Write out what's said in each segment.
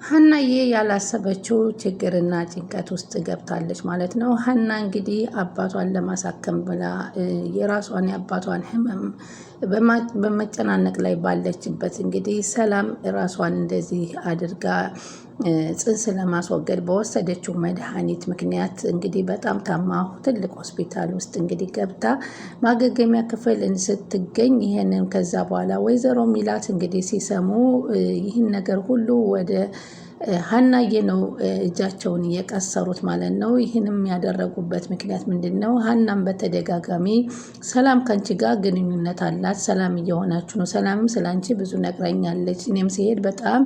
ሀናዬ ያላሰበችው ችግርና ጭንቀት ውስጥ ገብታለች ማለት ነው። ሀና እንግዲህ አባቷን ለማሳከም ብላ የራሷን የአባቷን ህመም በመጨናነቅ ላይ ባለችበት እንግዲህ ሰላም ራሷን እንደዚህ አድርጋ ጽንስ ለማስወገድ በወሰደችው መድኃኒት ምክንያት እንግዲህ በጣም ታማ ትልቅ ሆስፒታል ውስጥ እንግዲህ ገብታ ማገገሚያ ክፍል ስትገኝ ይህንን ከዛ በኋላ ወይዘሮ ሚላት እንግዲህ ሲሰሙ ይህን ነገር ሁሉ ወደ ሀናዬ ነው እጃቸውን እየቀሰሩት ማለት ነው። ይህንም ያደረጉበት ምክንያት ምንድን ነው? ሀናም በተደጋጋሚ ሰላም ከአንቺ ጋር ግንኙነት አላት፣ ሰላም እየሆናችሁ ነው፣ ሰላምም ስለ አንቺ ብዙ ነግረኛለች፣ እኔም ሲሄድ በጣም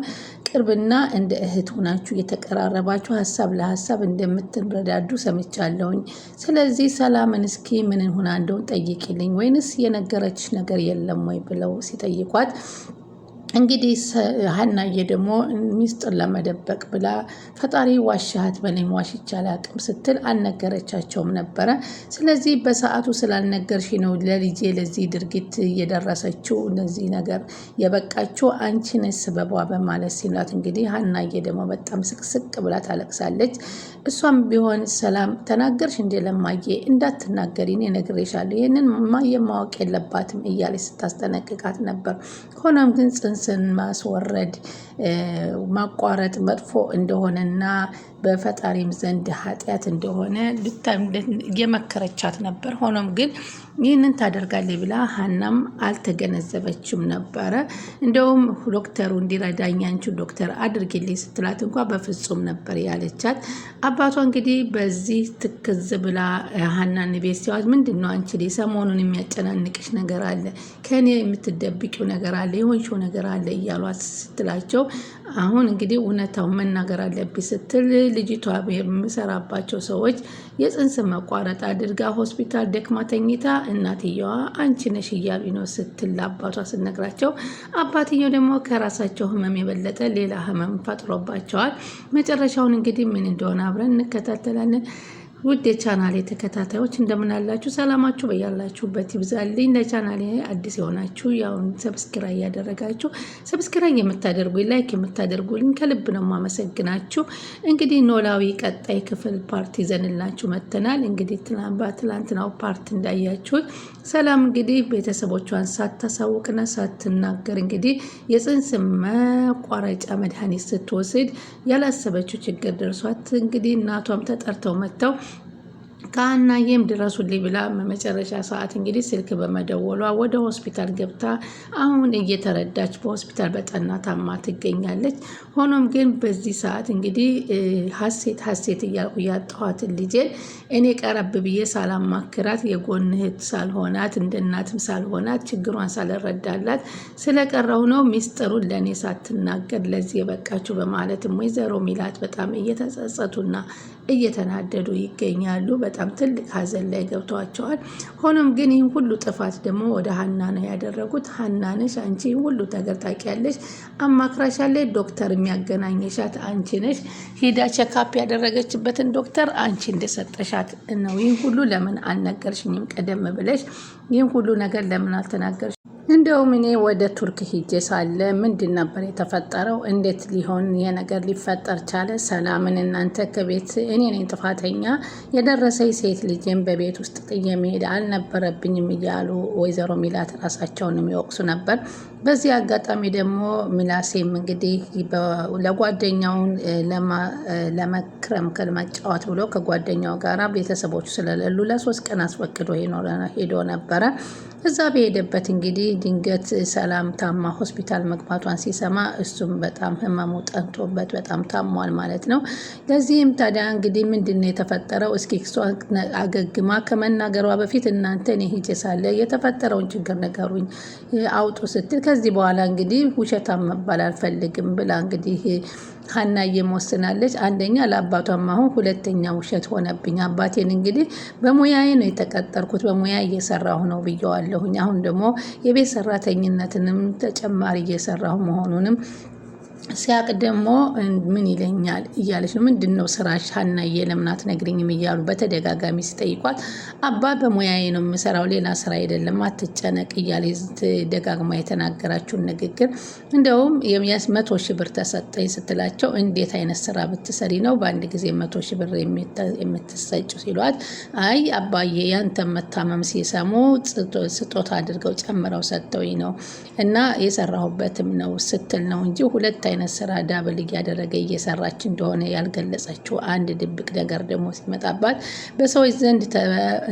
ቅርብና እንደ እህት ሆናችሁ እየተቀራረባችሁ ሀሳብ ለሀሳብ እንደምትረዳዱ ሰምቻለሁኝ። ስለዚህ ሰላምን እስኪ ምን ሆና እንደሆን ጠይቂልኝ፣ ወይንስ የነገረችሽ ነገር የለም ወይ ብለው ሲጠይቋት እንግዲህ ሀናዬ ደግሞ ሚስጥር ለመደበቅ ብላ ፈጣሪ ዋሻት በኔም ዋሽቼ አላቅም ስትል አልነገረቻቸውም ነበረ። ስለዚህ በሰዓቱ ስላልነገርሽ ነው ለልጄ ለዚህ ድርጊት እየደረሰችው ለዚህ ነገር የበቃችው አንቺ ነሽ ሰበቧ በማለት ሲላት እንግዲህ ሀናዬ ደግሞ በጣም ስቅስቅ ብላ ታለቅሳለች። እሷም ቢሆን ሰላም ተናገርሽ እንደ ለማዬ እንዳትናገሪ እኔ ነግሬሻለሁ፣ ይህንን ማየ ማወቅ የለባትም እያለች ስታስጠነቅቃት ነበር። ሆኖም ግን ጽንስን ማስወረድ ማቋረጥ መጥፎ እንደሆነና በፈጣሪም ዘንድ ኃጢአት እንደሆነ የመከረቻት ነበር። ሆኖም ግን ይህንን ታደርጋለች ብላ ሀናም አልተገነዘበችም ነበረ። እንደውም ዶክተሩ እንዲረዳኝ አንቺ ዶክተር አድርጊልኝ ስትላት እንኳ በፍጹም ነበር ያለቻት። አባቷ እንግዲህ በዚህ ትክዝ ብላ ሀናን ቤት ሲዋት ምንድን ነው አንቺ ሰሞኑን የሚያጨናንቅሽ ነገር አለ፣ ከእኔ የምትደብቂው ነገር አለ፣ የሆንሽው ነገር አለ እያሏት ስትላቸው አሁን እንግዲህ እውነታውን መናገር አለብኝ ስትል ልጅቷ የምሰራባቸው ሰዎች የጽንስ መቋረጥ አድርጋ ሆስፒታል ደክማ ተኝታ እናትየዋ አንቺ ነሽ እያሉ ነው ስትል አባቷ ስነግራቸው፣ አባትየው ደግሞ ከራሳቸው ህመም የበለጠ ሌላ ህመም ፈጥሮባቸዋል። መጨረሻውን እንግዲህ ምን እንደሆነ አብረን እንከታተላለን። ውድ የቻናሌ ተከታታዮች እንደምን አላችሁ? ሰላማችሁ በያላችሁበት ይብዛልኝ። ለቻናሌ አዲስ የሆናችሁ ያውን ሰብስክራይብ ያደረጋችሁ ሰብስክራይብ የምታደርጉኝ ላይክ የምታደርጉልኝ ከልብ ነው ማመሰግናችሁ። እንግዲህ ኖላዊ ቀጣይ ክፍል ፓርት ይዘንላችሁ መጥተናል። እንግዲህ ትላንትናው ፓርት እንዳያችሁት ሰላም እንግዲህ ቤተሰቦቿን ሳታሳውቅና ሳትናገር እንግዲህ የጽንስ መቋረጫ መድኃኒት ስትወስድ ያላሰበችው ችግር ደርሷት እንግዲህ እናቷም ተጠርተው መጥተው ከሀናዬም ድረሱልኝ ብላ መጨረሻ ሰዓት እንግዲህ ስልክ በመደወሏ ወደ ሆስፒታል ገብታ አሁን እየተረዳች በሆስፒታል በጠና ታማ ትገኛለች። ሆኖም ግን በዚህ ሰዓት እንግዲህ ሀሴት እያልኩ ያጣኋትን ልጄን እኔ ቀረብ ብዬ ሳላማክራት የጎን እህት ሳልሆናት እንደ እናትም ሳልሆናት ችግሯን ሳልረዳላት ስለቀረው ነው ሚስጥሩን ለእኔ ሳትናገር ለዚህ የበቃችሁ በማለትም ወይዘሮ ሚላት በጣም እየተጸጸቱና እየተናደዱ ይገኛሉ። በጣም ትልቅ ሀዘን ላይ ገብተዋቸዋል። ሆኖም ግን ይህን ሁሉ ጥፋት ደግሞ ወደ ሀና ነው ያደረጉት። ሀና ነሽ አንቺ ሁሉ ነገር ታውቂያለሽ፣ አማክራሻለች፣ ዶክተር የሚያገናኘሻት አንቺ ነሽ፣ ሂዳ ቼካፕ ያደረገችበትን ዶክተር አንቺ እንደሰጠሻት ነው። ይህን ሁሉ ለምን አልነገርሽኝም? ቀደም ብለሽ ይህን ሁሉ ነገር ለምን አልተናገርሽ? እንደውም እኔ ወደ ቱርክ ሂጄ ሳለ ምንድን ነበር የተፈጠረው? እንዴት ሊሆን የነገር ሊፈጠር ቻለ? ሰላምን እናንተ ከቤት እኔ ነኝ ጥፋተኛ፣ የደረሰኝ ሴት ልጅን በቤት ውስጥ ጥዬ መሄድ አልነበረብኝም እያሉ ወይዘሮ ሚላት ራሳቸውን የሚወቅሱ ነበር። በዚህ አጋጣሚ ደግሞ ሚላሴም እንግዲህ ለጓደኛውን ለመክረም ከመጫወት ብሎ ከጓደኛው ጋር ቤተሰቦቹ ስለሌሉ ለ3 ቀን አስፈቅዶ ሄዶ ነበረ። እዛ በሄደበት እንግዲህ ድንገት ሰላም ታማ ሆስፒታል መግባቷን ሲሰማ እሱም በጣም ህመሙ ጠንቶበት በጣም ታሟል ማለት ነው። ለዚህም ታዲያ እንግዲህ ምንድን ነው የተፈጠረው? እስኪ እሷ አገግማ ከመናገሯ በፊት እናንተ እኔ ሂጄ ሳለ የተፈጠረውን ችግር ነገሩኝ አውጡ ስትል ከዚህ በኋላ እንግዲህ ውሸታም መባል አልፈልግም ብላ እንግዲህ ሀናዬም ወስናለች። አንደኛ ለአባቷም አሁን ሁለተኛ ውሸት ሆነብኝ። አባቴን እንግዲህ በሙያዬ ነው የተቀጠርኩት፣ በሙያ እየሰራሁ ነው ብየዋለሁኝ። አሁን ደግሞ የቤት ሰራተኝነትንም ተጨማሪ እየሰራሁ መሆኑንም ሲያቅ ደግሞ ምን ይለኛል እያለች ነው። ምንድን ነው ስራሽ ሀናዬ ለምን አትነግሪኝም እያሉ በተደጋጋሚ ሲጠይቋት አባ በሙያዬ ነው የምሰራው ሌላ ስራ አይደለም አትጨነቅ እያለች ደጋግማ የተናገራችውን ንግግር እንደውም 100,000 ብር ተሰጠኝ ስትላቸው እንዴት አይነት ስራ ብትሰሪ ነው በአንድ ጊዜ 100,000 ብር የምትሰጩ ሲሏት አይ አባዬ ያንተ መታመም ሲሰሙ ስጦታ አድርገው ጨምረው ሰጥተውኝ ነው እና የሰራሁበትም ነው ስትል ነው እንጂ ሁለት አይነት ስራ ዳብል እያደረገ እየሰራች እንደሆነ ያልገለጸችው አንድ ድብቅ ነገር ደግሞ ሲመጣባት በሰዎች ዘንድ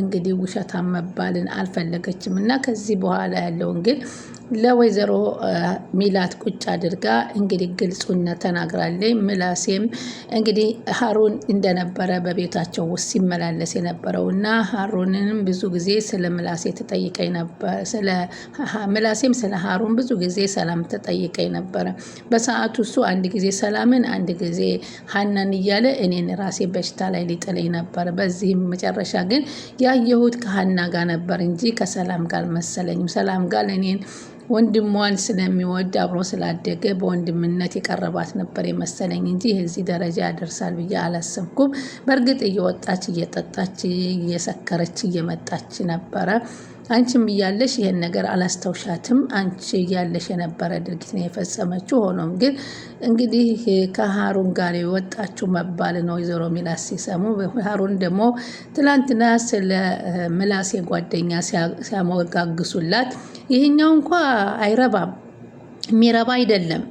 እንግዲህ ውሸታም መባልን አልፈለገችም እና ከዚህ በኋላ ያለውን ግን ለወይዘሮ ሚላት ቁጭ አድርጋ እንግዲህ ግልጹነት ተናግራለች። ምላሴም እንግዲህ ሀሩን እንደነበረ በቤታቸው ውስጥ ሲመላለስ የነበረውና ሀሩንንም ብዙ ጊዜ ስለ ምላሴ ተጠይቀኝ ነበር። ምላሴም ስለ ሀሩን ብዙ ጊዜ ሰላም ተጠይቀኝ ነበረ። በሰዓቱ እሱ አንድ ጊዜ ሰላምን አንድ ጊዜ ሀናን እያለ እኔን ራሴ በሽታ ላይ ሊጥለኝ ነበር። በዚህም መጨረሻ ግን ያየሁት ከሀና ጋር ነበር እንጂ ከሰላም ጋር አልመሰለኝም። ሰላም ጋር እኔን ወንድሟን ስለሚወድ አብሮ ስላደገ በወንድምነት የቀረባት ነበር የመሰለኝ እንጂ እዚህ ደረጃ ያደርሳል ብዬ አላሰብኩም። በእርግጥ እየወጣች እየጠጣች እየሰከረች እየመጣች ነበረ። አንቺም እያለሽ ይሄን ነገር አላስተውሻትም። አንቺ እያለሽ የነበረ ድርጊት ነው የፈጸመችው። ሆኖም ግን እንግዲህ ከሀሩን ጋር የወጣችው መባል ነው ወይዘሮ ሚላት ሲሰሙ። ሀሩን ደግሞ ትላንትና ስለ ምላሴ ጓደኛ ሲያሞጋግሱላት ይህኛው እንኳ አይረባም የሚረባ አይደለም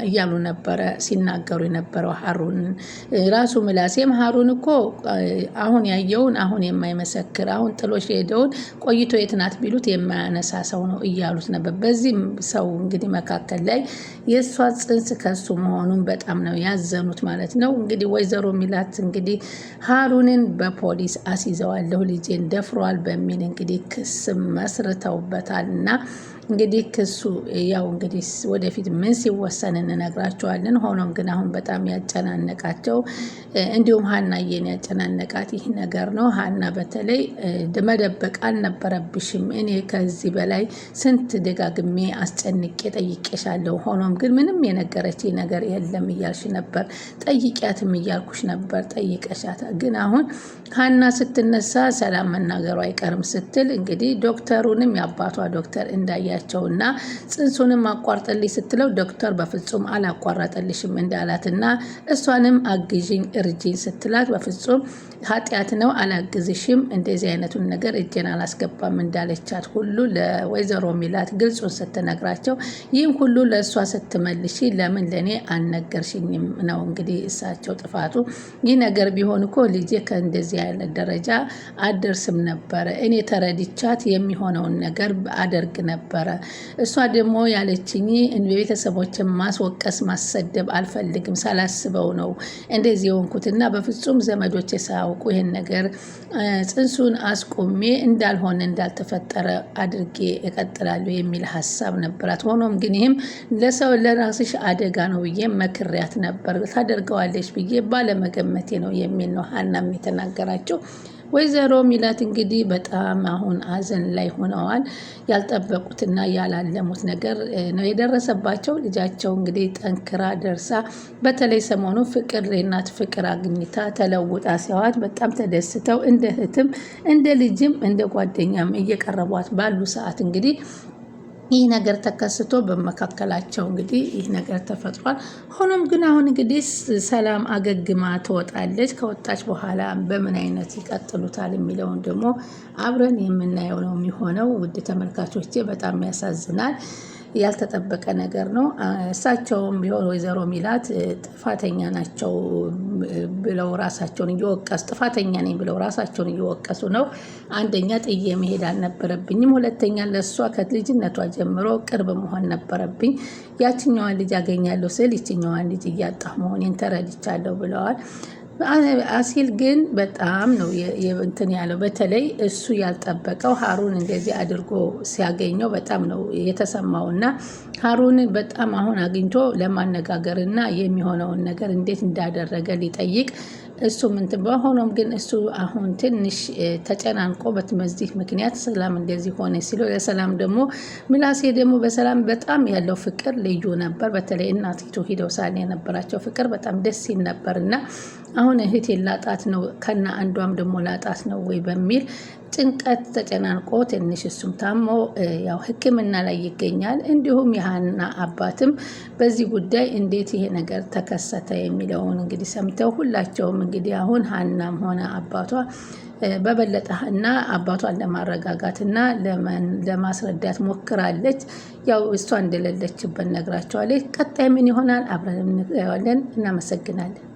እያሉ ነበረ ሲናገሩ የነበረው ሀሩን ራሱ ምላሴም ሀሩን እኮ አሁን ያየውን አሁን የማይመሰክር አሁን ጥሎሽ ሄደውን ቆይቶ የትናት ቢሉት የማያነሳ ሰው ነው እያሉት ነበር። በዚህም ሰው እንግዲህ መካከል ላይ የእሷ ጽንስ ከሱ መሆኑን በጣም ነው ያዘኑት ማለት ነው። እንግዲህ ወይዘሮ ሚላት እንግዲህ ሀሩንን በፖሊስ አስይዘዋለሁ ልጄን ደፍሯል በሚል እንግዲህ ክስ መስርተውበታል እና እንግዲህ ክሱ ያው እንግዲህ ወደፊት ምን ሲወሰን እንነግራቸዋለን። ሆኖም ግን አሁን በጣም ያጨናነቃቸው እንዲሁም ሀናዬን ያጨናነቃት ይህ ነገር ነው። ሀና በተለይ መደበቅ አልነበረብሽም፣ እኔ ከዚህ በላይ ስንት ደጋግሜ አስጨንቄ ጠይቄሻለሁ። ሆኖም ግን ምንም የነገረች ነገር የለም እያልሽ ነበር፣ ጠይቂያትም እያልኩሽ ነበር፣ ጠይቀሻት ግን አሁን ሀና ስትነሳ ሰላም መናገሩ አይቀርም ስትል እንግዲህ ዶክተሩንም የአባቷ ዶክተር እንዳያቸውና ጽንሱንም አቋርጠልኝ ስትለው ዶክተር በፍጹም አላቋረጠልሽም እንዳላትና እሷንም አግዥኝ እርጅኝ ስትላት በፍጹም ኃጢአት ነው አላግዝሽም፣ እንደዚህ አይነቱን ነገር እጄን አላስገባም እንዳለቻት ሁሉ ለወይዘሮ ሚላት ግልጹን ስትነግራቸው ይህም ሁሉ ለእሷ ስትመልሺ ለምን ለእኔ አልነገርሽኝም ነው እንግዲህ እሳቸው ጥፋቱ። ይህ ነገር ቢሆን እኮ ልጄ ከእንደዚህ አይነት ደረጃ አደርስም ነበረ፣ እኔ ተረድቻት የሚሆነውን ነገር አደርግ ነበረ። እሷ ደግሞ ያለችኝ ቤተሰቦችን ማስወቀስ ማሰደብ አልፈልግም፣ ሳላስበው ነው እንደዚህ የሆንኩትና በፍጹም ዘመዶች ሳያውቁ ይህን ነገር ጽንሱን አስቆሜ እንዳልሆነ እንዳልተፈጠረ አድርጌ እቀጥላለሁ የሚል ሀሳብ ነበራት። ሆኖም ግን ይህም ለሰው ለራስሽ አደጋ ነው ብዬ መክሪያት ነበር፣ ታደርገዋለች ብዬ ባለመገመቴ ነው የሚል ነው ሀናም የተናገራቸው። ወይዘሮ ሚላት እንግዲህ በጣም አሁን ሀዘን ላይ ሆነዋል። ያልጠበቁትና ያላለሙት ነገር ነው የደረሰባቸው። ልጃቸው እንግዲህ ጠንክራ ደርሳ በተለይ ሰሞኑ ፍቅር የእናት ፍቅር አግኝታ ተለውጣ ሲያዋት በጣም ተደስተው እንደ እህትም እንደ ልጅም እንደ ጓደኛም እየቀረቧት ባሉ ሰዓት እንግዲህ ይህ ነገር ተከስቶ በመካከላቸው እንግዲህ ይህ ነገር ተፈጥሯል። ሆኖም ግን አሁን እንግዲህ ሰላም አገግማ ትወጣለች። ከወጣች በኋላ በምን አይነት ይቀጥሉታል የሚለውን ደግሞ አብረን የምናየው ነው የሚሆነው። ውድ ተመልካቾቼ በጣም ያሳዝናል። ያልተጠበቀ ነገር ነው። እሳቸውም ቢሆን ወይዘሮ ሚላት ጥፋተኛ ናቸው ብለው ራሳቸውን እየወቀሱ ጥፋተኛ ነኝ ብለው ራሳቸውን እየወቀሱ ነው። አንደኛ ጥዬ መሄድ አልነበረብኝም፣ ሁለተኛ ለእሷ ከልጅነቷ ጀምሮ ቅርብ መሆን ነበረብኝ። ያችኛዋን ልጅ አገኛለሁ ስል ይችኛዋን ልጅ እያጣሁ መሆኔን ተረድቻለሁ ብለዋል። አሲል ግን በጣም ነው እንትን ያለው። በተለይ እሱ ያልጠበቀው ሀሩን እንደዚህ አድርጎ ሲያገኘው በጣም ነው የተሰማው እና ሀሩንን በጣም አሁን አግኝቶ ለማነጋገር እና የሚሆነውን ነገር እንዴት እንዳደረገ ሊጠይቅ እሱ ምንትን በሆኖም ግን እሱ አሁን ትንሽ ተጨናንቆ በዚህ ምክንያት ሰላም እንደዚህ ሆነ ሲለው ለሰላም ደግሞ ምላሴ ደግሞ በሰላም በጣም ያለው ፍቅር ልዩ ነበር። በተለይ እናቲቱ ሂደው ሳለ የነበራቸው ፍቅር በጣም ደስ ሲል ነበር እና አሁን እህቴን ላጣት ነው ከና አንዷም ደግሞ ላጣት ነው ወይ በሚል ጭንቀት ተጨናንቆ ትንሽ እሱም ታሞ ያው ሕክምና ላይ ይገኛል። እንዲሁም የሀና አባትም በዚህ ጉዳይ እንዴት ይሄ ነገር ተከሰተ የሚለውን እንግዲህ ሰምተው ሁላቸውም እንግዲህ አሁን ሀናም ሆነ አባቷ በበለጠ እና አባቷን ለማረጋጋት እና ለማስረዳት ሞክራለች። ያው እሷ እንደሌለችበት ነግራቸዋለች። ቀጣይ ምን ይሆናል አብረን እናያለን። እናመሰግናለን።